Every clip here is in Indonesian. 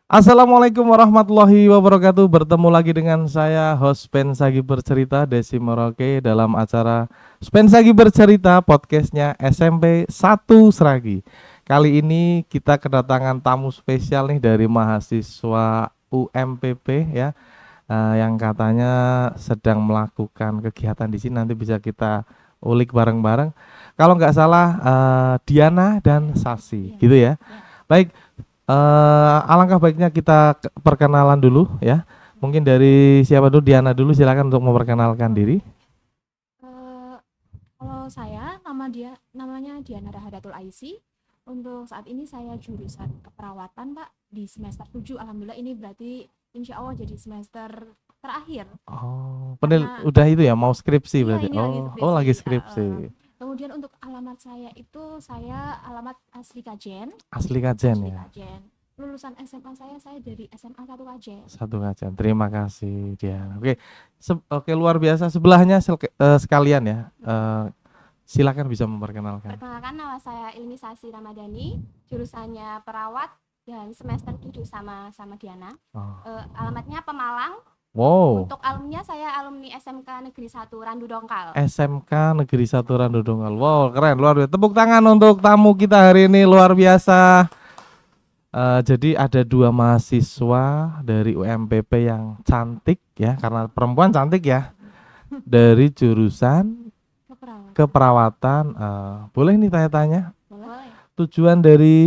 Assalamualaikum warahmatullahi wabarakatuh. Bertemu lagi dengan saya host Spensagi Bercerita Desi Merauke dalam acara Spensagi Bercerita podcastnya SMP 1 Sragi. Kali ini kita kedatangan tamu spesial nih dari mahasiswa UMPP ya, yang katanya sedang melakukan kegiatan di sini. Nanti bisa kita ulik bareng-bareng. Kalau nggak salah Diana dan Sasi, gitu ya. Baik. Alangkah baiknya kita perkenalan dulu ya. Mungkin dari siapa dulu? Diana dulu, silakan untuk memperkenalkan diri. Eh, Kalau saya namanya Diana Rahadatul Aisi. Untuk saat ini saya jurusan keperawatan, Pak, di semester 7. Alhamdulillah ini berarti insya Allah jadi semester terakhir. Oh, Karena udah itu ya, mau skripsi iya, berarti. ini lagi Oh, skripsi. lagi skripsi. Kemudian untuk alamat saya itu saya alamat asli Kajen. Asli Kajen Asli ya. Kajen. Lulusan SMA saya dari SMA 1 Kajen. Satu Kajen. Terima kasih Diana. Oke. Oke, luar biasa. Sebelahnya sekalian ya. Silakan bisa memperkenalkan. Perkenalkan, nama saya Ilmi Sasi Ramadhani, jurusannya perawat dan semester 7 sama Diana. Oh. Alamatnya Pemalang. Wow. Untuk alumninya saya alumni SMK Negeri 1 Randu Dongkal. SMK Negeri 1 Randu Dongkal. Wow, keren, luar biasa. Tepuk tangan untuk tamu kita hari ini, luar biasa. Jadi ada dua mahasiswa dari UMPP yang cantik ya, karena perempuan cantik ya, dari jurusan keperawatan. Boleh nih tanya-tanya? Boleh. Tujuan dari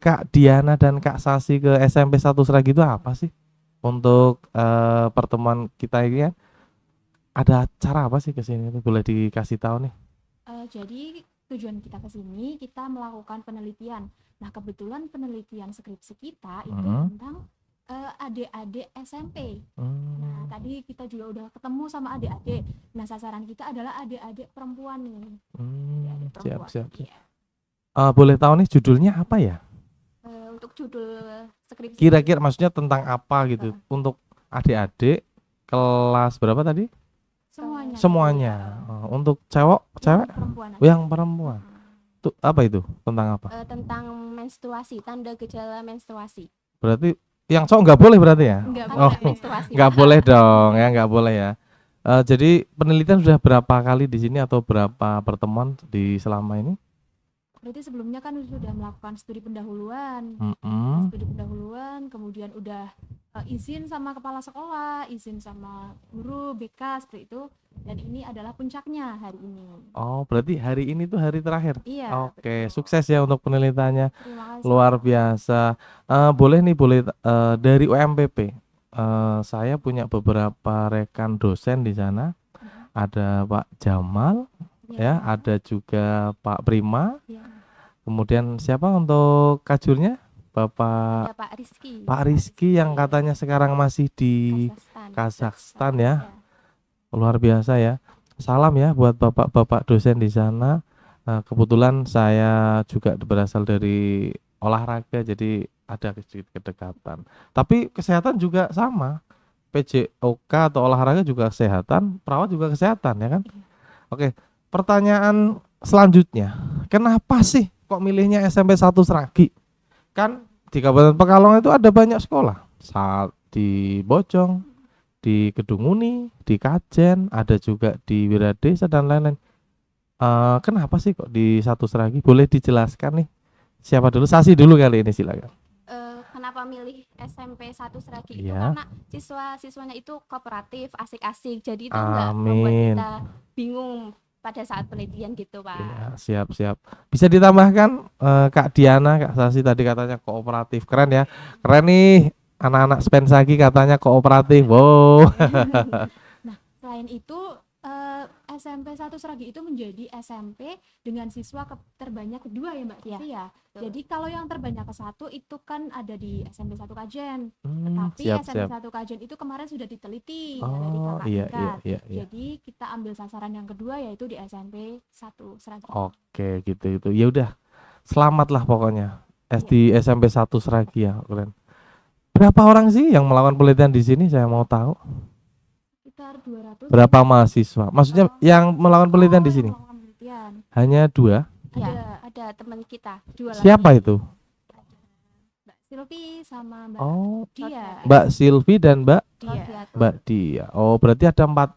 Kak Diana dan Kak Sasi ke SMP 1 Sragi itu apa sih? Untuk pertemuan kita ini kan ada cara apa sih ke sini? Boleh dikasih tahu nih? Jadi tujuan kita ke sini kita melakukan penelitian. Nah, kebetulan penelitian skripsi kita itu tentang adik-adik SMP. Nah, tadi kita juga udah ketemu sama adik-adik. Nah, sasaran kita adalah adik-adik perempuan nih. Adik perempuan. Siap. Boleh tahu nih judulnya apa ya? Untuk judul skripsi kira-kira maksudnya tentang apa gitu? Untuk adik-adik kelas berapa tadi? Semuanya. Untuk cewek? Yang perempuan. Tuh apa itu? Tentang apa? Tentang menstruasi, tanda gejala menstruasi. Berarti yang cowok nggak boleh berarti ya? Menstruasi. Nggak boleh dong ya, nggak boleh ya. Jadi penelitian sudah berapa kali di sini atau berapa pertemuan di selama ini? Berarti sebelumnya kan sudah melakukan studi pendahuluan. Kemudian udah izin sama kepala sekolah, izin sama guru BK seperti itu. Dan ini adalah puncaknya hari ini. Oh, berarti hari ini tuh hari terakhir? Iya. Oke, sukses ya untuk penelitiannya. Terima kasih. Luar biasa. Boleh dari UMPP. Saya punya beberapa rekan dosen di sana. Ada Pak Jamal, ya, ada juga Pak Prima. Kemudian siapa untuk kajurnya? Bapak Rizky. Pak Rizky yang katanya sekarang masih di Kazakhstan ya. Luar biasa ya. Salam ya buat bapak-bapak dosen di sana. Kebetulan saya juga berasal dari olahraga, jadi ada sedikit kedekatan. Tapi kesehatan juga sama. PJOK atau olahraga juga kesehatan, perawat juga kesehatan ya kan? Oke, pertanyaan selanjutnya. Kenapa sih kok milihnya SMP 1 Sragi? Kan di Kabupaten Pekalongan itu ada banyak sekolah. Di Bojong, di Kedung Muni, di Kajen, ada juga di Wiradesa dan lain-lain. Kenapa sih kok di 1 Sragi? Boleh dijelaskan nih? Siapa dulu? Sasi dulu kali ini, silakan. Kenapa milih SMP 1 Sragi itu Iya. karena siswanya itu kooperatif, asik-asik. Jadi itu enggak membuat kita bingung pada saat penelitian gitu, Pak. Iya, siap. Bisa ditambahkan Kak Diana, Kak Sasi tadi katanya kooperatif. Keren ya. Keren nih, anak-anak Spensagi katanya kooperatif. Wow. Nah, selain itu SMP 1 Sragi itu menjadi SMP dengan siswa terbanyak kedua ya, Mbak Tivi ya. Jadi kalau yang terbanyak ke satu itu kan ada di SMP 1 Kajen. Tetapi SMP 1 Kajen itu kemarin sudah diteliti dari kakak tingkat. Jadi kita ambil sasaran yang kedua yaitu di SMP 1 Sragi. Oke, gitu. Ya udah. Selamat lah pokoknya. Di SMP 1 Sragi ya, keren. Berapa orang sih yang melakukan penelitian di sini? Saya mau tahu. Sekitar 200. Berapa mahasiswa? Maksudnya yang melakukan penelitian di sini? Hanya 2? Ada teman kita. Siapa itu? Mbak Silvi sama Mbak Oh, Dia. Mbak Silvi dan Dia. Mbak Dia. Oh, berarti ada empat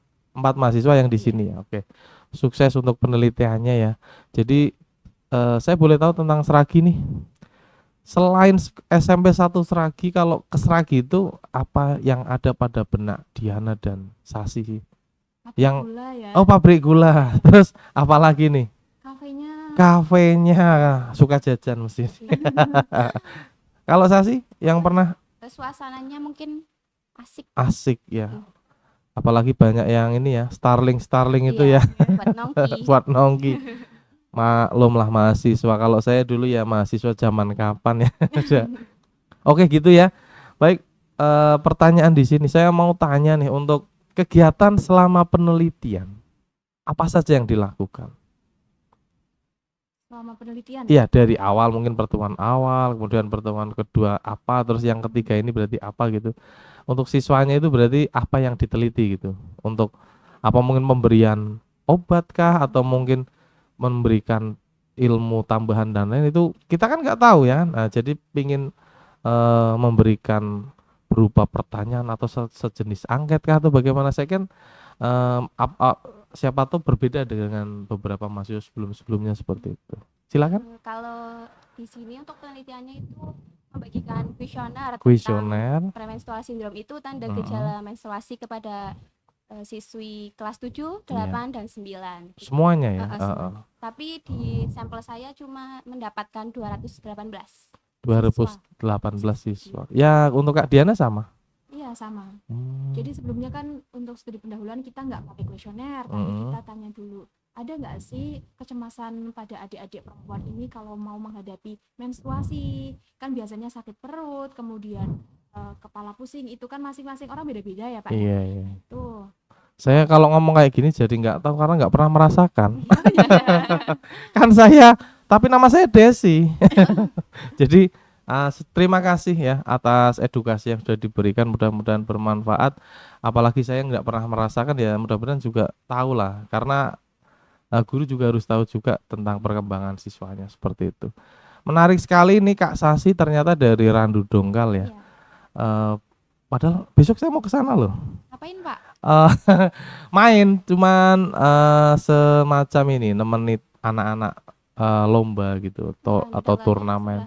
mahasiswa yang di Iya. sini ya. Oke. Sukses untuk penelitiannya ya. Jadi saya boleh tahu tentang Seragi nih. Selain SMP 1 Seragi, kalau ke Seragi itu apa yang ada pada benak Diana dan Sasi sih? Pabrik Yang gula ya. oh, pabrik gula. Terus apa lagi nih? Kafenya. Kafenya, suka jajan mesti. Kalau Sasi yang pernah Suasananya mungkin asik asik ya. Apalagi banyak yang ini ya, Starling itu ya. buat nongki. Buat nongki. Maklum lah mahasiswa. Kalau saya dulu ya mahasiswa zaman kapan ya. Oke gitu ya. Baik, pertanyaan di sini saya mau tanya nih, untuk kegiatan selama penelitian apa saja yang dilakukan? Selama penelitian. Iya, dari awal mungkin pertemuan awal, kemudian pertemuan kedua apa, terus yang ketiga ini berarti apa gitu. Untuk siswanya itu berarti apa yang diteliti gitu. Untuk apa, mungkin pemberian obat kah, atau mungkin memberikan ilmu tambahan dan lain, itu kita kan nggak tahu ya. Nah, jadi pingin memberikan berupa pertanyaan atau sejenis angket kah, atau bagaimana. Saya kan siapa tahu berbeda dengan beberapa mahasiswa sebelumnya seperti itu. Silakan. Kalau di sini untuk penelitiannya itu membagikan Kuesioner. tentang premenstrual sindrom itu tanda gejala menstruasi kepada siswi kelas 7, 8, dan 9. Semuanya ya. Tapi di sampel saya cuma mendapatkan 218 siswa. Ya, untuk Kak Diana sama. Iya sama. Jadi sebelumnya kan untuk studi pendahuluan kita nggak pakai kuesioner, tapi kita tanya dulu, ada nggak sih kecemasan pada adik-adik perempuan ini kalau mau menghadapi menstruasi? Kan biasanya sakit perut, kemudian kepala pusing, itu kan masing-masing orang beda-beda ya Pak. Iya. Tuh. Saya kalau ngomong kayak gini jadi nggak tahu karena nggak pernah merasakan. Kan saya, tapi nama saya Desi. Jadi terima kasih ya atas edukasi yang sudah diberikan, mudah-mudahan bermanfaat. Apalagi saya nggak pernah merasakan ya, mudah-mudahan juga tahu lah, karena guru juga harus tahu juga tentang perkembangan siswanya seperti itu. Menarik sekali nih Kak Sasi, ternyata dari Randu Dongkal ya. Padahal besok saya mau ke sana loh. Ngapain Pak? Main, cuman semacam ini, nemenin anak-anak lomba gitu atau turnamen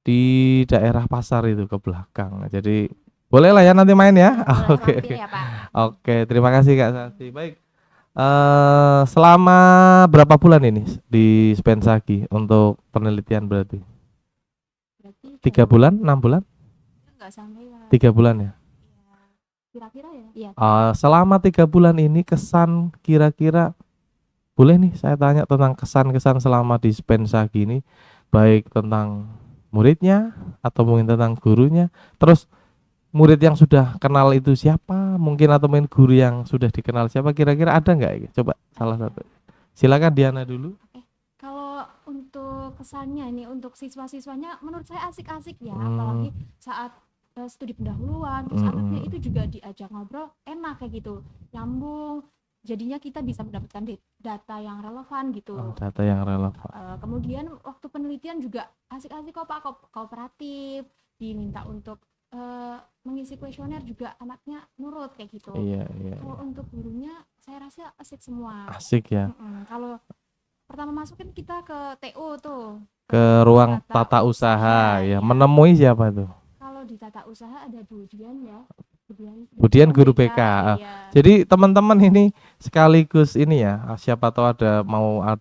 di daerah pasar itu ke belakang. Jadi boleh lah ya nanti main ya. Oke. Ya, Pak. Oke, terima kasih Kak Sasi. Baik. Selama berapa bulan ini di Spensagi untuk penelitian berarti? 3 bulan, 6 bulan? Enggak sampai lah. 3 bulan ya? Kira-kira ya? Iya. Selama 3 bulan ini kesan kira-kira, boleh nih saya tanya tentang kesan-kesan selama di Spensagi ini, baik tentang muridnya atau mungkin tentang gurunya, terus murid yang sudah kenal itu siapa mungkin, atau mungkin guru yang sudah dikenal siapa, kira-kira ada nggak? Coba salah satu. Silakan Diana dulu. Kalau untuk kesannya ini untuk siswa-siswanya menurut saya asik-asik ya, apalagi saat studi pendahuluan, terus anaknya itu juga diajak ngobrol enak kayak gitu, nyambung. Jadinya kita bisa mendapatkan data yang relevan gitu. Data yang relevan. Kemudian waktu penelitian juga asik-asik kok Pak, kooperatif, diminta untuk mengisi kuesioner juga anaknya nurut kayak gitu. Iya. Kalau untuk gurunya saya rasa asik semua. Asik ya. Kalau pertama masukin kita ke TU tuh, ke ruang tata usaha ya. Menemui siapa tuh? Kalau di tata usaha ada Budian ya. Budian guru BK. Iya. Jadi teman-teman ini sekaligus ini ya, siapa tahu ada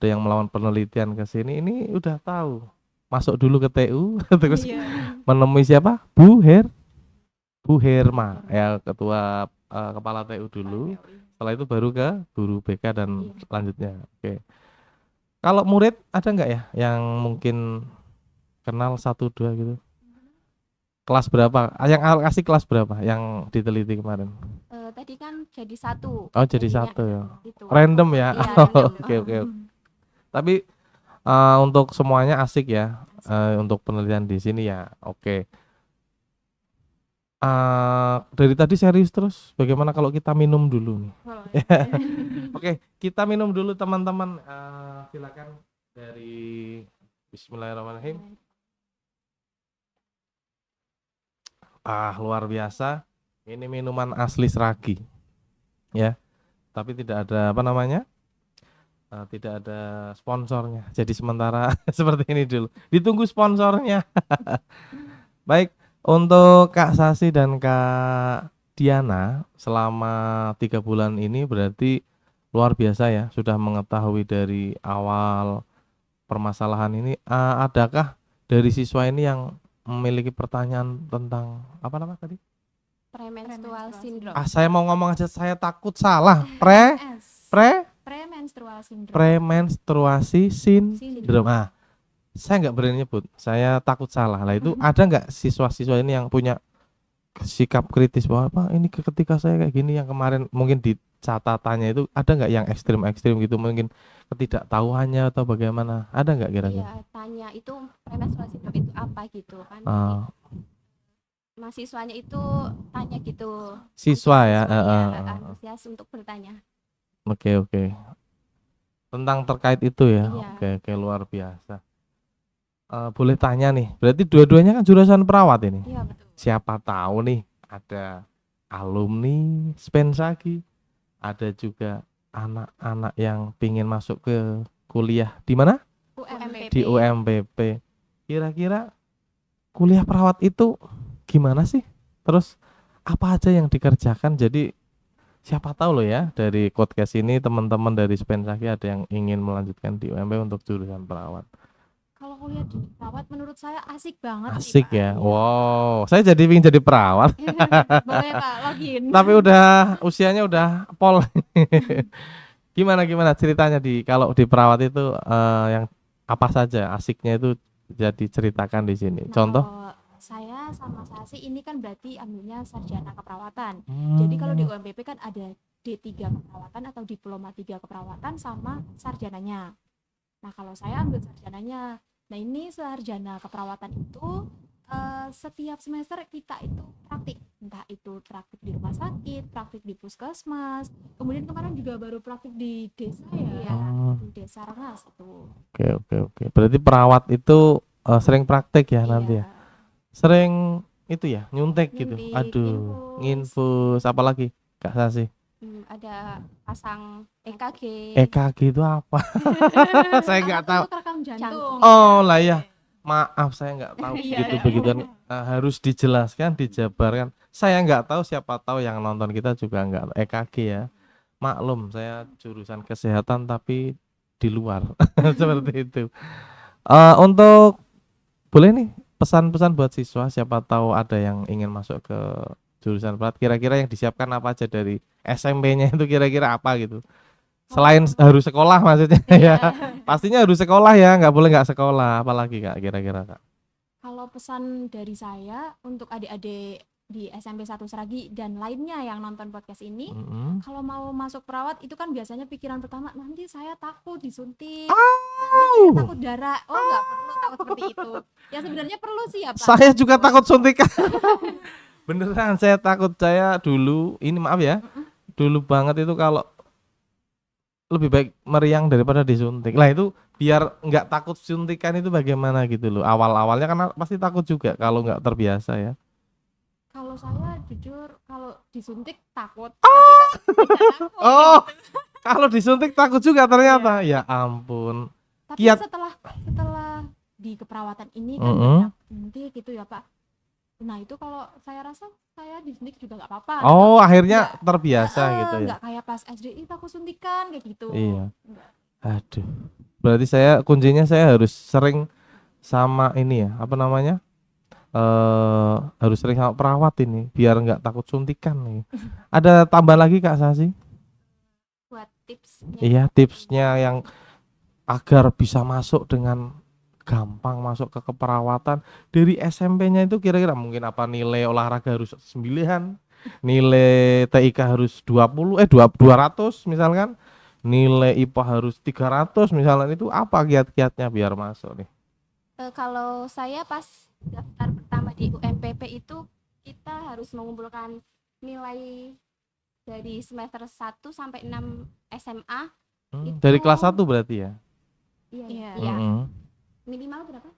yang melawan penelitian ke sini, ini udah tahu. Masuk dulu ke TU terus menemui siapa? Bu Herma ya, ketua kepala TU dulu. Setelah itu baru ke guru BK dan selanjutnya. Oke. Kalau murid ada nggak ya yang mungkin kenal 1, 2 gitu? Kelas berapa? Yang kasih kelas berapa yang diteliti kemarin? Tadi kan jadi 1. Oh, jadi 1 ya. Gitu. Random ya. Iya, random. Oke. Tapi untuk semuanya asik ya. Untuk penelitian di sini ya. Oke. Dari tadi serius terus. Bagaimana kalau kita minum dulu nih? Oke, kita minum dulu teman-teman. Silakan dari Bismillahirrahmanirrahim. Luar biasa. Ini minuman asli Sragi, ya. Tapi tidak ada apa namanya? Tidak ada sponsornya. Jadi sementara seperti ini dulu. Ditunggu sponsornya. Baik, untuk Kak Sasi dan Kak Diana selama 3 bulan ini berarti luar biasa ya, sudah mengetahui dari awal permasalahan ini. Adakah dari siswa ini yang memiliki pertanyaan tentang apa nama tadi? Premenstrual syndrome. Saya mau ngomong aja saya takut salah. PMS. Pre Premenstrual syndrome. premenstruasi Syndrome. sindrom. Saya nggak berani nyebut, saya takut salah. Lah itu ada nggak siswa-siswa ini yang punya sikap kritis bahwa apa ini ketika saya kayak gini yang kemarin mungkin di catatannya itu ada nggak yang ekstrim-ekstrim gitu, mungkin ketidaktahuannya atau bagaimana, ada nggak kira-kira? Iya, tanya itu premenstrual syndrome itu apa gitu kan. Ah, Mahasiswanya itu tanya gitu. siswa ya, Antusias untuk bertanya. oke tentang terkait itu ya. Iya. Oke luar biasa. Boleh tanya nih, berarti dua-duanya kan jurusan perawat ini. Iya, betul. Siapa tahu nih ada alumni Spensagi, ada juga anak-anak yang pingin masuk ke kuliah di mana? UMPP. Di UMPP. Kira-kira kuliah perawat itu gimana sih? Terus apa aja yang dikerjakan? Jadi siapa tahu loh ya, dari podcast ini teman-teman dari Spensagi ada yang ingin melanjutkan di UMP untuk jurusan perawat. Kalau kuliah di perawat menurut saya asik banget sih, Asik Pak. ya. Iya. Wow, saya jadi ingin jadi perawat. Boleh Pak, login. Tapi udah usianya udah pol. Gimana ceritanya kalau di perawat itu yang apa saja asiknya itu jadi ceritakan di sini. Nah, Contoh? kalau saya sama Sasi ini kan berarti ambilnya sarjana keperawatan. Hmm. Jadi kalau di UMPP kan ada D3 keperawatan atau diploma 3 keperawatan sama sarjananya. Nah, kalau saya ambil sarjananya. Nah, ini sarjana keperawatan itu setiap semester kita itu praktik, entah itu praktik di rumah sakit, praktik di puskesmas, kemudian kemarin juga baru praktik di desa ya, di desa Rengas itu. Oke. Berarti perawat itu sering praktek ya nanti ya. Iya. Sering itu ya, nyuntik gitu. Nyuntik, Aduh, infus. nginfus apalagi Kak Sasi? Ada pasang EKG. EKG itu apa? Saya nggak tahu. Untuk rekam jantung. Jantung. Oh lah ya, maaf saya nggak tahu Iya, begituan. Harus dijelaskan, dijabarkan. Saya nggak tahu, siapa tahu yang nonton kita juga nggak EKG ya. Maklum saya jurusan kesehatan tapi di luar seperti itu. Untuk boleh nih pesan-pesan buat siswa, siapa tahu ada yang ingin masuk ke jurusan perawat. Kira-kira yang disiapkan apa aja dari SMP-nya itu kira-kira apa gitu? Selain harus sekolah maksudnya ya. Pastinya harus sekolah ya, nggak boleh nggak sekolah. Apalagi Kak kira-kira Kak? Kalau pesan dari saya untuk adik-adik di SMP 1 Sragi dan lainnya yang nonton podcast ini, kalau mau masuk perawat itu kan biasanya pikiran pertama, nanti saya takut disuntik, nanti saya takut darah. Oh, nggak perlu takut seperti itu. Ya sebenarnya perlu sih ya Pak. Saya juga takut suntikan. Beneran saya takut. Saya dulu, ini maaf ya, dulu banget itu kalau lebih baik meriang daripada disuntik. Lah itu biar nggak takut suntikan itu bagaimana gitu loh. Awal-awalnya kan pasti takut juga kalau nggak terbiasa ya. Kalau saya jujur kalau disuntik takut. Tapi kalau tidak takut, Oh, gitu. kalau disuntik takut juga ternyata. Ya ampun. Tapi Kiat. setelah di keperawatan ini kan Mm-mm. banyak suntik gitu ya Pak. Nah itu kalau saya rasa saya disuntik juga nggak apa-apa. Oh, akhirnya Nggak, terbiasa gitu ya. nggak kayak pas SD itu aku suntikan kayak gitu. Iya. Nggak. Aduh. Berarti kuncinya saya harus sering sama ini ya, apa namanya? Harus sering sama perawat ini biar nggak takut suntikan nih. Ada tambah lagi Kak Sasi? Buat tipsnya. Iya, tipsnya yang agar bisa masuk dengan gampang masuk ke keperawatan dari SMP-nya itu kira-kira mungkin apa, nilai olahraga harus 9, nilai TIK harus 200 misalkan, nilai IPA harus 300 misalnya, itu apa kiat-kiatnya biar masuk nih? Kalau saya pas daftar pertama di UMPP itu kita harus mengumpulkan nilai dari semester 1 sampai 6 SMA. Dari kelas 1 berarti ya? Iya. Iya. Mm-mm. Minimal berapa?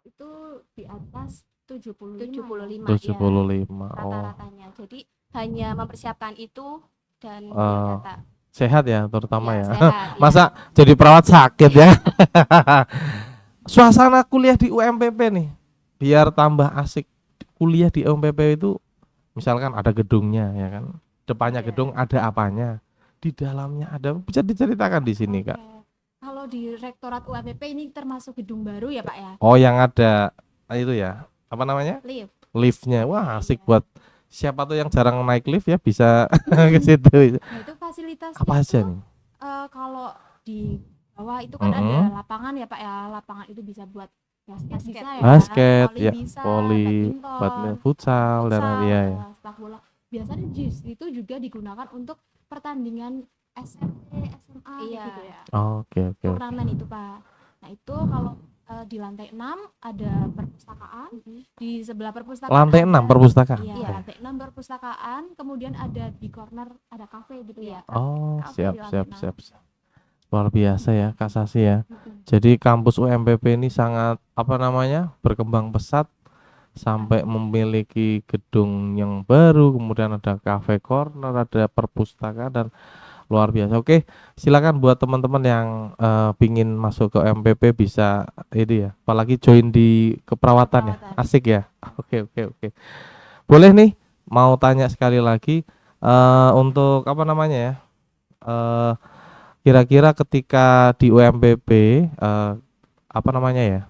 Itu di atas 75 75 ya 75. Oh. rata-ratanya. Jadi hanya mempersiapkan itu dan Eh, biodata. Sehat ya terutama Iya, ya. sehat, ya. Masa jadi perawat sakit ya? Suasana kuliah di UMPP nih, biar tambah asik kuliah di UMPP itu, misalkan ada gedungnya ya kan, depannya Iya. gedung ada apanya, di dalamnya ada, bisa diceritakan di sini Kak. Oke. Kalau di Rektorat UMPP ini termasuk gedung baru ya Pak ya? Oh yang ada itu ya, apa namanya? Lift. Liftnya, wah asik Iya. buat siapa tuh yang jarang naik lift ya bisa ke situ. Nah itu fasilitasnya Apa aja tuh nih? kalau di bawah itu kan Mm-mm. ada lapangan ya Pak ya. Lapangan itu bisa buat basket bisa ya, Basket voli ya, bisa, voli, badminton, badminton, futsal dan futsal, iya ya. sepak bola. Biasanya JIS itu juga digunakan untuk pertandingan SMP, SMA Iya. gitu ya. Oke oke. Turnamen itu Pak. Nah itu kalau di lantai 6 ada perpustakaan, di sebelah perpustakaan Lantai 6 ada- perpustakaan. Iya, Iya. lantai 6 perpustakaan, kemudian ada di corner ada kafe gitu ya. Oh, Kafe siap di lantai siap 6. siap. Siap. Luar biasa ya Kak Sasi ya. Mm-mm. Jadi kampus UMPP ini sangat apa namanya? Berkembang pesat sampai memiliki gedung yang baru, kemudian ada cafe corner, ada perpustakaan dan luar biasa. Oke, silakan buat teman-teman yang pingin masuk ke UMPP bisa ini ya, apalagi join di keperawatan ya. Keperawatan. Asik ya. Oke oke oke. Boleh nih mau tanya sekali lagi untuk apa namanya ya? Eh Kira-kira ketika di UMPP apa namanya ya,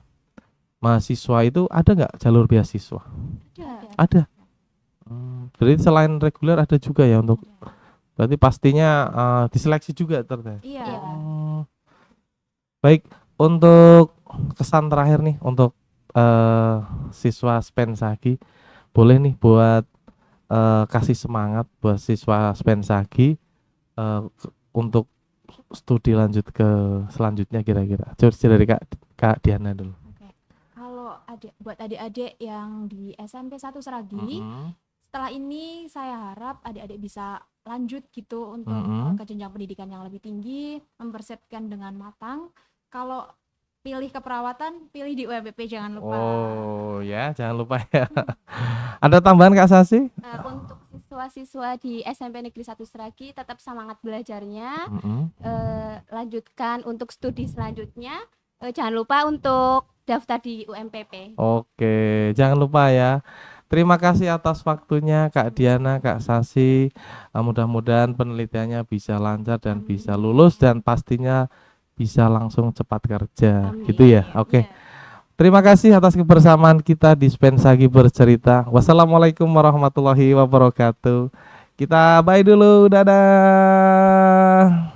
mahasiswa itu ada nggak jalur beasiswa? Ada. Ada. Berarti selain reguler ada juga ya untuk, Ada. berarti pastinya diseleksi juga ternyata. Iya. Iya. Baik, untuk kesan terakhir nih untuk siswa Spensagi, boleh nih buat kasih semangat buat siswa Spensagi untuk studi lanjut ke selanjutnya kira-kira. Coba dari Kak Diana dulu. Oke. Kalau buat adik-adik yang di SMP 1 Seragi, setelah ini saya harap adik-adik bisa lanjut gitu untuk ke jenjang pendidikan yang lebih tinggi, mempersiapkan dengan matang. Kalau pilih keperawatan, pilih di UMPP jangan lupa. Oh ya, jangan lupa ya. Ada tambahan Kak Sasi? Untuk siswa-siswa di SMP Negeri 1 Seragi tetap semangat belajarnya, lanjutkan untuk studi selanjutnya. Jangan lupa untuk daftar di UMPP. Oke, jangan lupa ya. Terima kasih atas waktunya Kak Diana, Kak Sasi. Mudah-mudahan penelitiannya bisa lancar dan bisa lulus dan pastinya bisa langsung cepat kerja. Amin. Gitu ya. Oke. Iya. Terima kasih atas kebersamaan kita di Spensagi Bercerita. Wassalamualaikum warahmatullahi wabarakatuh. Kita bye dulu. Dadah.